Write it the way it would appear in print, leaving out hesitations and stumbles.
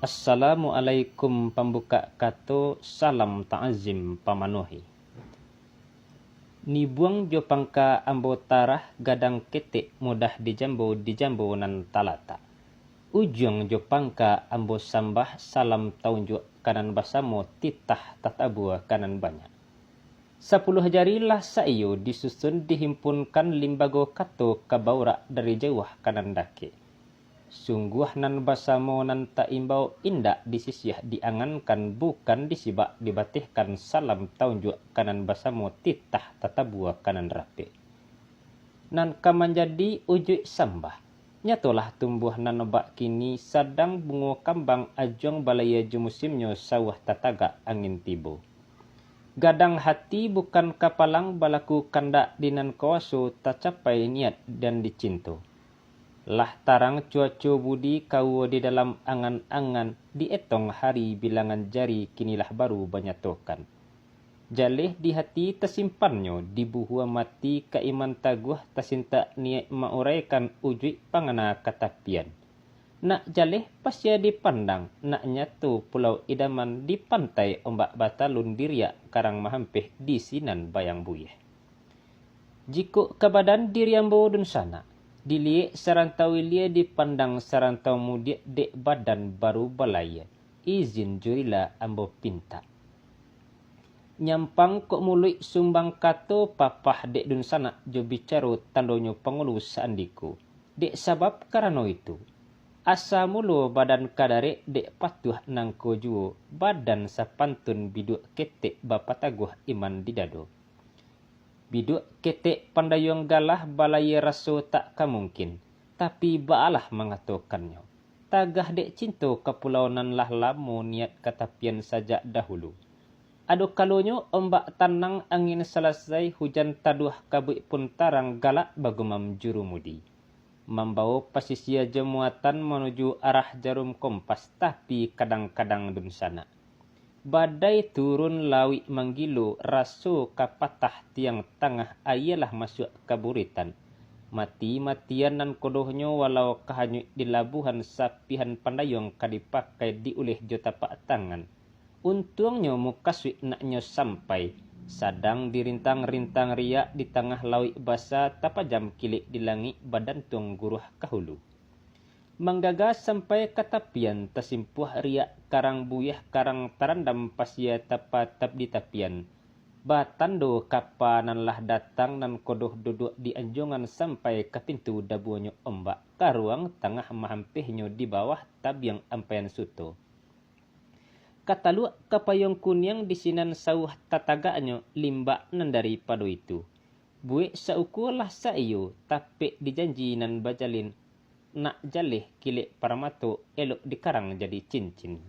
Assalamualaikum pembuka kato, salam ta'azim pamanuhi. Ni buang jo pangka ambo tarah gadang ketek mudah dijambo nan talata. Ujung jo pangka ambo sambah salam taunjuk kanan basamo titah tatabua kanan banyak. 10 jarilah saiyo disusun dihimpunkan limbago kato kabaura dari jauh kanan dake. Sungguh nan basamo nan tak imbau indak disisiah diangankan bukan disibak dibatihkan salam taunjuk kanan basamo titah tatabua kanan rapi. Nan kamanjadi ujuk sambah. Nyatolah tumbuh nan bak kini sadang bungo kambang ajong balaya jumusimnyo sawah tataga angin tibo. Gadang hati bukan kapalang balaku kandak dinan kawaso tak capai niat dan dicinto. Lah tarang cuaca budi kau di dalam angan-angan dietong hari bilangan jari kinilah baru banyatokan. Jalih di hati tersimpannya dibuhua mati kaiman taguh tasinta niat mauraikan ujuk pangana katapian. Nak jalih pasya dipandang nak nyatu pulau idaman di pantai ombak batalun diriak karang mahampih di sinan bayang buyeh. Jikuk kebadan diriambo dun sana. Diliek sarantau ilia dipandang sarantau mudik dek badan baru balaya. Izin jurila ambo pinta. Nyampang kok mului sumbang kato papah dek dun sana jo bicaro tandonyo pengulu saandiku. Dek sabab karano itu. Asa mulu badan kadare dek patuh nangko juo badan sapantun biduk ketek bapataguh iman didado. Biduk ketek pandayong galah balaya raso tak kamungkin, tapi baalah mengatokannya. Tagah dek cinto kapulaunan lah lamo niat katapian sajak dahulu. Ado kalonyo ombak tanang angin selesai hujan taduh kabut pun tarang galak bagumam jurumudi. Membawa pasisia jemuatan menuju arah jarum kompas tapi kadang-kadang dun sana. Badai turun lawi manggilo raso kapatah tiang tangah ayalah masuk kaburitan. Mati-matian nan kodohnyo walau kahanyut di labuhan sapihan pandayong kadipakai diulih jotapak tangan. Untungnya mukaswik naknyo sampai. Sadang dirintang-rintang riak di tengah lawi basa tapajam kilik di langit badan tuang guruh kahulu. Menggagas sampai katapian tersimpuh riak karang buyah karang tarandam pasya tapatap di tapian. Batando kapanan lah datang nan kodoh duduk di anjongan sampai ke pintu dabuanyo ombak karuang tengah mahampihnya di bawah tabiang ampean suto. Katalu kapayong kunyang di sinan sawah tatagaanyo limbak nan dari pado itu. Buik saukulah saiyo tapi dijanji nan bajalin. Nak jalih kilik paramato elok dikarang jadi cincin.